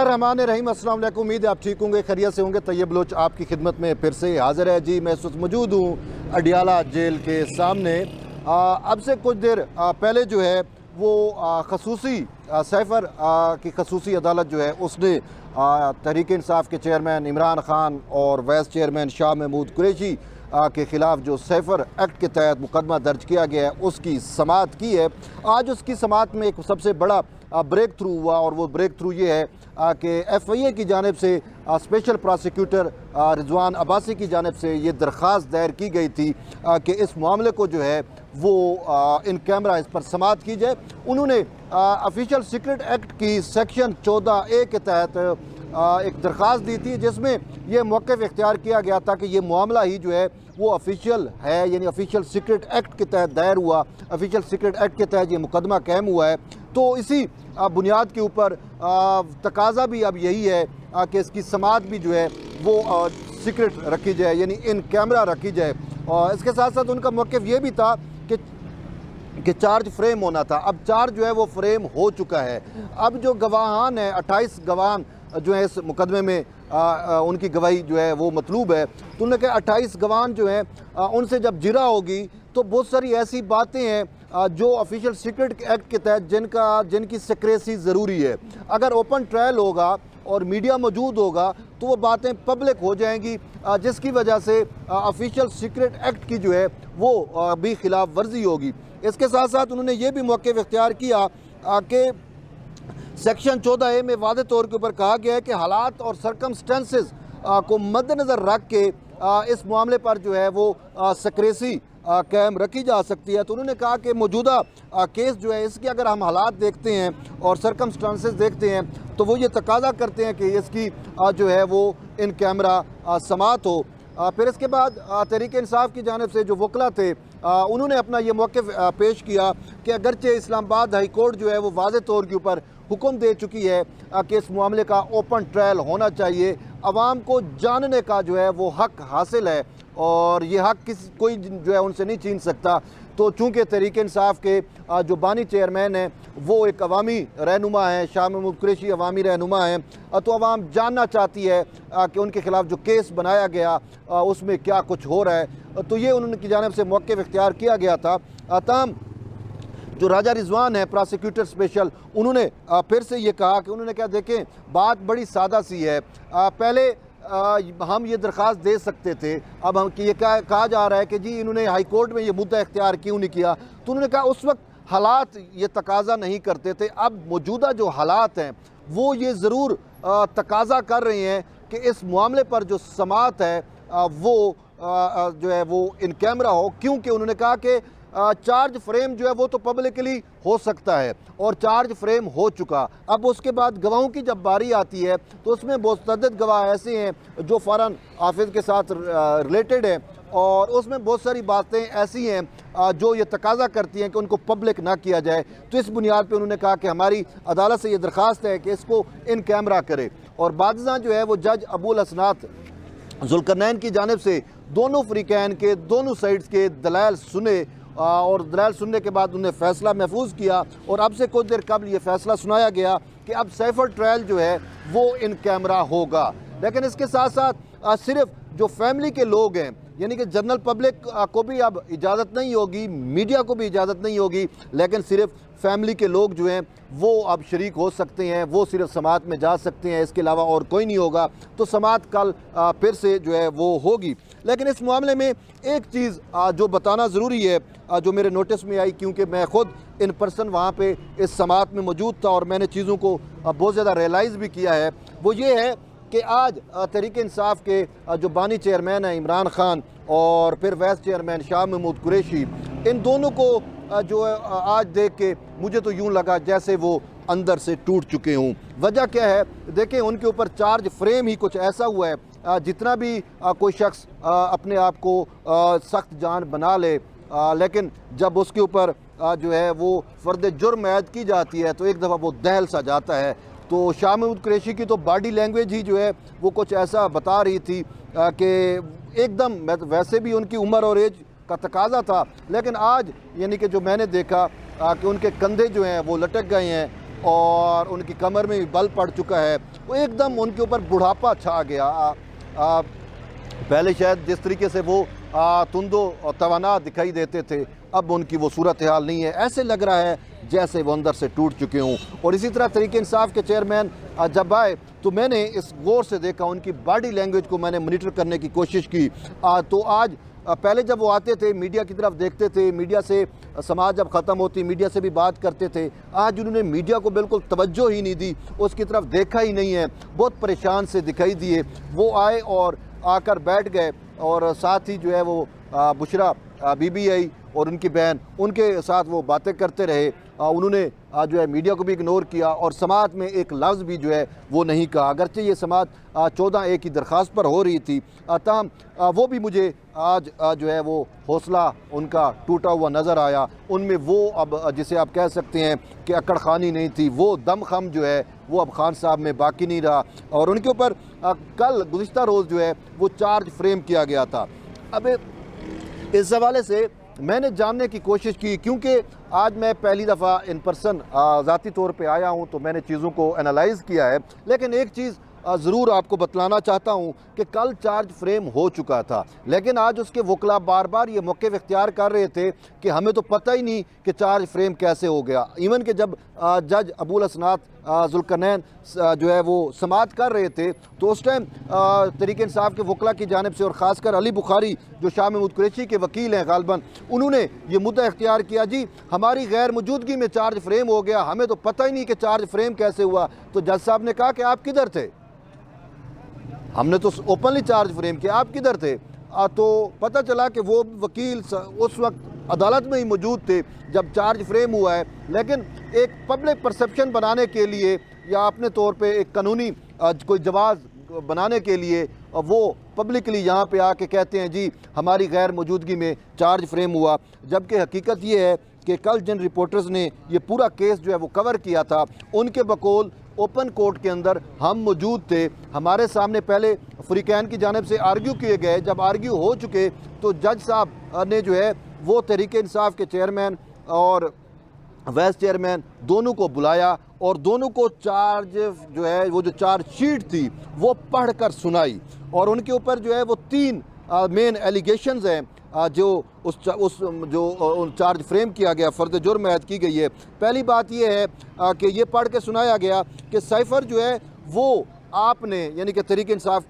बिस्मिल्लाहिर्रहमानिर्रहीम। अस्सलाम वालेकुम। उम्मीद है आप ठीक होंगे, खैरियत से होंगे। तैयब बलोच आपकी खिदमत में फिर से हाजिर है जी। मैं इस वक्त मौजूद हूँ अडियाला जेल के सामने। अब से कुछ देर पहले जो है वो खसूसी सैफर की खसूसी अदालत जो है उसने तहरीक इंसाफ के चेयरमैन इमरान खान और वाइस चेयरमैन शाह महमूद कुरैशी के ख़िलाफ़ जो सैफर एक्ट के तहत मुकदमा दर्ज किया गया है उसकी समाअत की है। आज उसकी समाअत में एक सबसे बड़ा ब्रेक थ्रू हुआ और वो ब्रेक थ्रू ये है कि FIA की जानिब से स्पेशल प्रोसिक्यूटर रिजवान अब्बासी की जानिब से ये दरख्वास्त दायर की गई थी कि इस मामले को जो है वो इन कैमरा इस पर समाअत की जाए। उन्होंने ऑफिशियल सीक्रेट एक्ट की सेक्शन 14A के तहत एक दरख्वास्त दी थी जिसमें यह मौक़िफ़ इख्तियार किया गया था कि ये मामला ही जो है वो ऑफिशियल है, यानी ऑफिशियल सीक्रेट एक्ट के तहत दायर हुआ, ऑफिशियल सीक्रेट एक्ट के तहत ये मुकदमा कायम हुआ है। तो इसी बुनियाद के ऊपर तकाज़ा भी अब यही है कि इसकी समाअत भी जो है वो सीक्रेट रखी जाए, यानी इन कैमरा रखी जाए। और इसके साथ साथ उनका मौक़िफ़ ये भी था कि चार्ज फ्रेम होना था। अब चार्ज जो है वो फ्रेम हो चुका है। अब जो गवाहान है 28 गवाहान जो है इस मुकदमे में उनकी गवाही जो है वो मतलूब है। तो उन्होंने कहा 28 गवाहान जो हैं उनसे जब जिरा होगी तो बहुत सारी ऐसी बातें हैं जो ऑफिशियल सीक्रेट एक्ट के तहत जिनकी सिक्रेसी ज़रूरी है। अगर ओपन ट्रायल होगा और मीडिया मौजूद होगा तो वो बातें पब्लिक हो जाएंगी, जिसकी वजह से ऑफिशियल सीक्रेट एक्ट की जो है वो भी खिलाफ वर्जी होगी। इसके साथ साथ उन्होंने ये भी मौक़िफ़ इख्तियार किया कि सेक्शन 14A में वादे तौर के ऊपर कहा गया है कि हालात और सर्कमस्टेंसेस को मद्देनज़र रख के इस मामले पर जो है वो सिक्रेसी कायम रखी जा सकती है। तो उन्होंने कहा कि मौजूदा केस जो है इसके अगर हम हालात देखते हैं और सर्कमस्टांसेस देखते हैं तो वो ये तकाज़ा करते हैं कि इसकी जो है वो इन कैमरा समाअत हो। फिर इसके बाद तहरीक इंसाफ की जानिब से जो वकला थे उन्होंने अपना ये मौक़िफ़ पेश किया कि अगरचे इस्लामाबाद हाई कोर्ट जो है वो वाज़े तौर के ऊपर हुक्म दे चुकी है कि इस मामले का ओपन ट्रायल होना चाहिए, अवाम को जानने का जो है वो हक़ हासिल है और ये हक़ कोई जो है उनसे नहीं छीन सकता। तो चूँकि तहरीक इंसाफ के जो बानी चेयरमैन हैं वो एक अवामी रहनुमा हैं, शाह महमूद कुरैशी अवामी रहनुमा हैं, तो अवाम जानना चाहती है कि उनके ख़िलाफ़ जो केस बनाया गया उसमें क्या कुछ हो रहा है। तो ये उनकी जानिब से मौक़िफ़ इख्तियार किया गया था। ताहम जो राजा रिजवान है प्रोसिक्यूटर स्पेशल, उन्होंने फिर से ये कहा कि उन्होंने क्या, देखें बात बड़ी सादा सी है। पहले हम ये दरख्वास्त दे सकते थे, अब हम ये कहा जा रहा है कि जी इन्होंने हाई कोर्ट में ये मुद्दा इख्तियार क्यों नहीं किया। तो उन्होंने कहा उस वक्त हालात ये तकाज़ा नहीं करते थे, अब मौजूदा जो हालात हैं वो ये ज़रूर तकाज़ा कर रहे हैं कि इस मामले पर जो समाअत है वो जो है वो इन कैमरा हो, क्योंकि उन्होंने कहा कि चार्ज फ्रेम जो है वो तो पब्लिकली हो सकता है और चार्ज फ्रेम हो चुका। अब उसके बाद गवाहों की जब बारी आती है तो उसमें मुतअद्दिद गवाह ऐसे हैं जो फ़ौरन हाफिज़ के साथ रिलेटेड हैं और उसमें बहुत सारी बातें ऐसी हैं जो ये तकाज़ा करती हैं कि उनको पब्लिक ना किया जाए। तो इस बुनियाद पे उन्होंने कहा कि हमारी अदालत से ये दरख्वास्त है कि इसको इन कैमरा करे। और बादशाह जो है वो जज अबुल हसनात जुल्करनैन की जानिब से दोनों फ़रीक़ैन के दोनों साइड्स के दलाइल सुने और दलाइल सुनने के बाद उन्हें फ़ैसला महफूज किया और अब से कुछ देर कबल ये फ़ैसला सुनाया गया कि अब सैफर ट्रायल जो है वो इन कैमरा होगा। लेकिन इसके साथ साथ सिर्फ जो फैमिली के लोग हैं, यानी कि जनरल पब्लिक को भी अब इजाज़त नहीं होगी, मीडिया को भी इजाज़त नहीं होगी, लेकिन सिर्फ फैमिली के लोग जो हैं वो अब शरीक हो सकते हैं, वो सिर्फ समाअत में जा सकते हैं, इसके अलावा और कोई नहीं होगा। तो समाअत कल फिर से जो है वो होगी। लेकिन इस मामले में एक चीज़ जो बताना ज़रूरी है जो मेरे नोटिस में आई, क्योंकि मैं ख़ुद इन पर्सन वहाँ पे इस समाअत में मौजूद था और मैंने चीज़ों को बहुत ज़्यादा रियलाइज़ भी किया है, वो ये है कि आज तहरीक इंसाफ के जो बानी चेयरमैन हैं इमरान खान और फिर वाइस चेयरमैन शाह महमूद कुरैशी, इन दोनों को जो आज देख के मुझे तो यूँ लगा जैसे वो अंदर से टूट चुके हों। वजह क्या है, देखें उनके ऊपर चार्ज फ्रेम ही कुछ ऐसा हुआ है, जितना भी कोई शख्स अपने आप को सख्त जान बना ले, लेकिन जब उसके ऊपर जो है वो फ़र्द जुर्म ऐद की जाती है तो एक दफ़ा वो दहल सा जाता है। तो शाह महमूद कुरैशी की तो बॉडी लैंग्वेज ही जो है वो कुछ ऐसा बता रही थी कि एकदम, वैसे भी उनकी उम्र और एज का तकाजा था, लेकिन आज यानी कि जो मैंने देखा कि उनके कंधे जो हैं वो लटक गए हैं और उनकी कमर में भी बल पड़ चुका है। वो एकदम उनके ऊपर बुढ़ापा छा गया। पहले शायद जिस तरीके से वो तुंदो और तवाना दिखाई देते थे, अब उनकी वो सूरत हाल नहीं है। ऐसे लग रहा है जैसे वो अंदर से टूट चुके हों। और इसी तरह तहरीक इंसाफ के चेयरमैन जब आए तो मैंने इस गौर से देखा, उनकी बॉडी लैंग्वेज को मैंने मॉनिटर करने की कोशिश की। तो आज पहले जब वो आते थे मीडिया की तरफ देखते थे, मीडिया से समाज जब ख़त्म होती मीडिया से भी बात करते थे, आज उन्होंने मीडिया को बिल्कुल तवज्जो ही नहीं दी, उसकी तरफ देखा ही नहीं है, बहुत परेशान से दिखाई दिए। वो आए और आकर बैठ गए और साथ ही जो है वो बुशरा बीबी आई और उनकी बहन, उनके साथ वो बातें करते रहे। उन्होंने जो है मीडिया को भी इग्नोर किया और समात में एक लफ्ज़ भी जो है वो नहीं कहा। अगरचे ये समात 14A की दरख्वास्त पर हो रही थी, ताहम वो भी मुझे आज जो है वो हौसला उनका टूटा हुआ नज़र आया। उनमें वो अब जिसे आप कह सकते हैं कि अक्कड़ खानी नहीं थी, वो दमखम जो है वो अब खान साहब में बाकी नहीं रहा। और उनके ऊपर कल गुज़िश्ता रोज़ जो है वो चार्ज फ्रेम किया गया था। अब इस हवाले से मैंने जानने की कोशिश की, क्योंकि आज मैं पहली दफ़ा इन पर्सन ज़ाती तौर पे आया हूँ तो मैंने चीज़ों को एनालाइज़ किया है। लेकिन एक चीज़ ज़रूर आपको बतलाना चाहता हूँ कि कल चार्ज फ्रेम हो चुका था, लेकिन आज उसके वकला बार बार ये मौक़िफ़ इख्तियार कर रहे थे कि हमें तो पता ही नहीं कि चार्ज फ्रेम कैसे हो गया। इवन कि जब जज अबुल हसनात जुल्करनैन जो है वो समाअत कर रहे थे तो उस टाइम तहरीक इंसाफ के वकला की जानिब से और ख़ासकर अली बुखारी जो शाह महमूद कुरैशी के वकील हैं गालबन, उन्होंने ये मुद्दा इख्तियार किया, जी हमारी गैर मौजूदगी में चार्ज फ्रेम हो गया, हमें तो पता ही नहीं कि चार्ज फ्रेम कैसे हुआ। तो जज साहब ने कहा कि आप किधर थे, हमने तो ओपनली चार्ज फ्रेम किया, आप किधर थे। तो पता चला कि वो वकील उस वक्त अदालत में ही मौजूद थे जब चार्ज फ्रेम हुआ है, लेकिन एक पब्लिक परसेप्शन बनाने के लिए या अपने तौर पे एक कानूनी कोई जवाब बनाने के लिए वो पब्लिकली यहाँ पे आके कहते हैं जी हमारी गैर मौजूदगी में चार्ज फ्रेम हुआ। जबकि हकीकत ये है कि कल जिन रिपोर्टर्स ने ये पूरा केस जो है वो कवर किया था, उनके बकौल ओपन कोर्ट के अंदर हम मौजूद थे। हमारे सामने पहले फ्रीकैन की जानिब से आर्ग्यू किए गए, जब आर्ग्यू हो चुके तो जज साहब ने जो है वो तहरीक इंसाफ के चेयरमैन और वाइस चेयरमैन दोनों को बुलाया और दोनों को चार्ज जो है वो जो चार्ज शीट थी वो पढ़ कर सुनाई। और उनके ऊपर जो है वो 3 मेन एलिगेशंस हैं जो उस जो चार्ज फ्रेम किया गया, फ़र्द जुर्म ऐद की गई है। पहली बात यह है कि ये पढ़ के सुनाया गया कि साइफ़र जो है वो आपने यानी कि तहरीक इंसाफ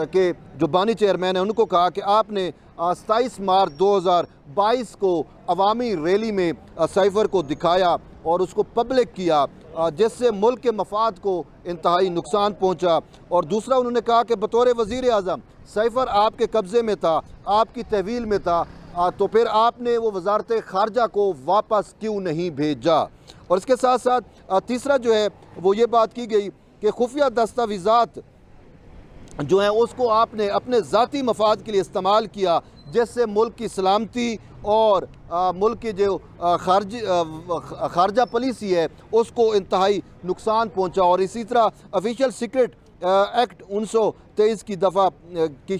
के जो बानी चेयरमैन हैं उनको कहा कि आपने 27 मार्च 2022 को अवामी रैली में साइफ़र को दिखाया और उसको पब्लिक किया, जिससे मुल्क के मफाद को इंतहाई नुकसान पहुँचा। और दूसरा उन्होंने कहा कि बतौर वज़ीर आज़म साइफ़र आपके कब्ज़े में था, आपकी तहवील में था, तो फिर आपने वो वजारत ख़ारजा को वापस क्यों नहीं भेजा। और इसके साथ साथ तीसरा जो है वो ये बात की गई कि खुफिया दस्तावेज़ात जो है उसको आपने अपने ज़ाती मफाद के लिए इस्तेमाल किया, जिससे मुल्क की सलामती और मुल्क की जो खारजा पॉलिसी है उसको इंतहाई नुकसान पहुँचा। और इसी तरह ऑफिशियल सीक्रेट एक्ट 1923 की दफ़ा की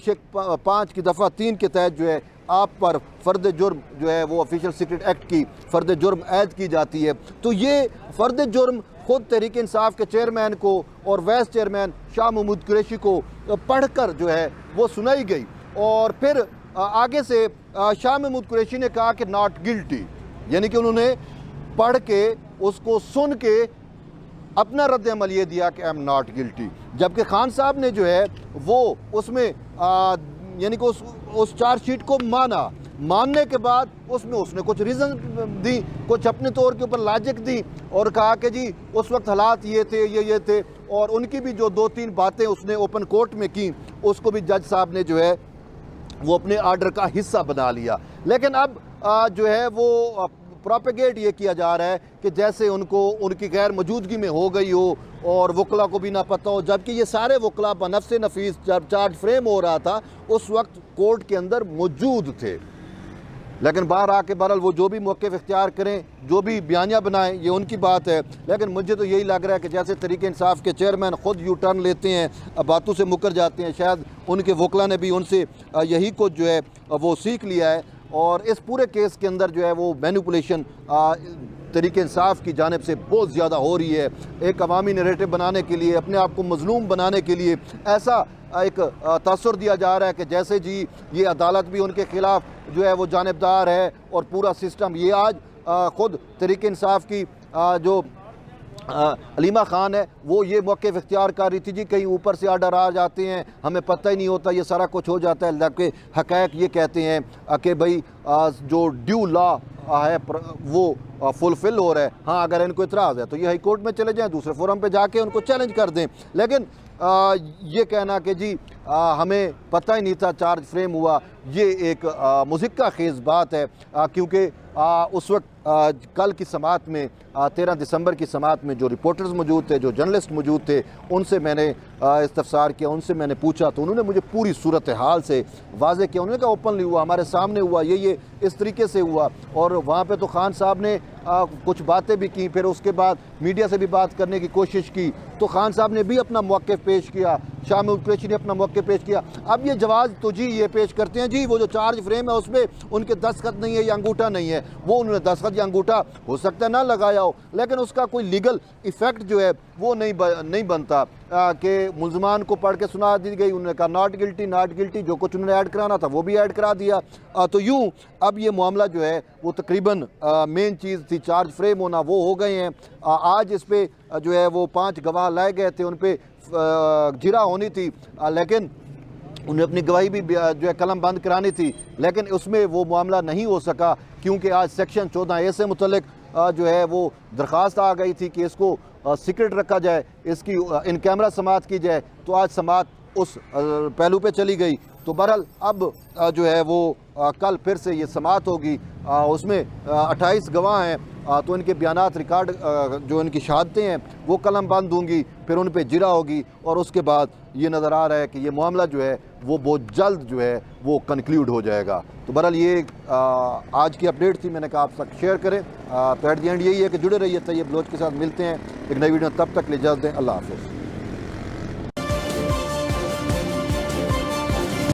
5 की दफ़ा 3 के तहत जो है आप पर फ़र्द जुर्म जो है वो ऑफिशियल सीक्रेट एक्ट की फ़र्द जुर्म ऐद की जाती है। तो ये फ़र्द जुर्म ख़ुद तहरीक इंसाफ के चेयरमैन को और वाइस चेयरमैन शाह महमूद कुरैशी को पढ़कर जो है वो सुनाई गई। और फिर आगे से शाह महमूद कुरैशी ने कहा कि नॉट गिल्टी, यानी कि उन्होंने पढ़ के उसको सुन के अपना रद्द अमल ये दिया कि आई एम नॉट गिल्टी। जबकि खान साहब ने जो है वो उसमें यानी कि उस चार्जशीट को मानने के बाद उसमें उसने कुछ रीज़न दी, कुछ अपने तौर के ऊपर लॉजिक दी और कहा कि जी उस वक्त हालात ये थे ये थे। और उनकी भी जो 2-3 बातें उसने ओपन कोर्ट में की उसको भी जज साहब ने जो है वो अपने आर्डर का हिस्सा बना लिया। लेकिन अब जो है वो प्रोपेगेट ये किया जा रहा है कि जैसे उनको उनकी गैर मौजूदगी में हो गई हो और वकला को भी ना पता हो, जबकि ये सारे वकला बनफ्स नफीस जब चार्ज फ्रेम हो रहा था उस वक्त कोर्ट के अंदर मौजूद थे। लेकिन बाहर आके बहरहाल वो जो भी मौक़िफ़ इख्तियार करें, जो भी बयानियाँ बनाएं, ये उनकी बात है। लेकिन मुझे तो यही लग रहा है कि जैसे तहरीक इंसाफ के चेयरमैन ख़ुद यू टर्न लेते हैं, बातों से मुकर जाते हैं, शायद उनके वकला ने भी उनसे यही कुछ जो है वो सीख लिया है। और इस पूरे केस के अंदर जो है वो मैनिपुलेशन तहरीक इंसाफ की जानिब से बहुत ज़्यादा हो रही है। एक अवामी नैरेटिव बनाने के लिए, अपने आप को मजलूम बनाने के लिए ऐसा एक तासुर दिया जा रहा है कि जैसे जी ये अदालत भी उनके ख़िलाफ़ जो है वो जानिबदार है और पूरा सिस्टम। ये आज ख़ुद तहरीक इंसाफ की जो अलीमा ख़ान है वो ये मौक़िफ़ इख्तियार कर रही थी जी कहीं ऊपर से आर्डर आ जाते हैं, हमें पता ही नहीं होता, ये सारा कुछ हो जाता है। जबकि हक़ाइक़ ये कहते हैं कि भाई जो ड्यू लॉ है वो फुलफ़िल हो रहा है। हाँ, अगर इनको इतराज़ है तो ये हाई कोर्ट में चले जाएँ, दूसरे फोरम पे जाके उनको चैलेंज कर दें। लेकिन ये कहना कि जी हमें पता ही नहीं था चार्ज फ्रेम हुआ, ये एक मुज़िक्का खेज़ बात है। क्योंकि उस वक्त कल की समाअत में 13 दिसंबर की समाअत में जो रिपोर्टर्स मौजूद थे, जो जर्नलिस्ट मौजूद थे, उनसे मैंने इस्तफसार किया, उनसे मैंने पूछा तो उन्होंने मुझे पूरी सूरत हाल से वाज़े किया। उन्होंने कहा ओपनली हुआ, हमारे सामने हुआ, ये इस तरीके से हुआ। और वहाँ पे तो खान साहब ने कुछ बातें भी की, फिर उसके बाद मीडिया से भी बात करने की कोशिश की, तो खान साहब ने भी अपना मौक़िफ़ पेश किया, शाह महमूद कुरैशी ने अपना मौक़िफ़ पेश किया। अब ये जवाज़ तो जी ये पेश करते हैं जी वो जो चार्ज फ्रेम है उसमें उनके दस्तखत नहीं है या अंगूठा नहीं है। वो उन्होंने दस्तखत या अंगूठा हो सकता है ना लगाया हो, लेकिन उसका कोई लीगल इफ़ेक्ट जो है वो नहीं बनता कि मुल्ज़मान को पढ़ के सुना दी गई, उन्होंने कहा नॉट गिल्टी, जो कुछ उन्होंने ऐड कराना था वो भी ऐड करा दिया। तो यूँ अब ये मामला जो है वो तकरीबन मेन चीज़ थी चार्ज फ्रेम होना, वो हो गए हैं। आज इस पर जो है वो 5 गवाह लाए गए थे, उन पर जिरा होनी थी, लेकिन उन्हें अपनी गवाही भी जो है कलम बंद करानी थी, लेकिन उसमें वो मामला नहीं हो सका क्योंकि आज सेक्शन 14A से मुतल्लिक जो है वो दरख्वास्त आ गई थी कि इसको सीक्रेट रखा जाए, इसकी इन कैमरा समाअत की जाए। तो आज समाअत उस पहलू पे चली गई। तो बहरहाल अब जो है वो कल फिर से ये समाअत होगी, उसमें 28 गवाह हैं, तो इनके बयानात रिकॉर्ड जो इनकी शहादतें हैं वो कलम बंद होंगी, फिर उन पर जिरा होगी और उसके बाद ये नज़र आ रहा है कि ये मामला जो है वो बहुत जल्द जो है वो कंक्लूड हो जाएगा। तो बहरहाल ये आज की अपडेट थी, मैंने कहा आप तक शेयर करें। तो एट द एंड यही है कि जुड़े रहिए तैयब बलोच के साथ। मिलते हैं एक नई वीडियो, तब तक ले इजाज़त दें, अल्लाह हाफ़िज़।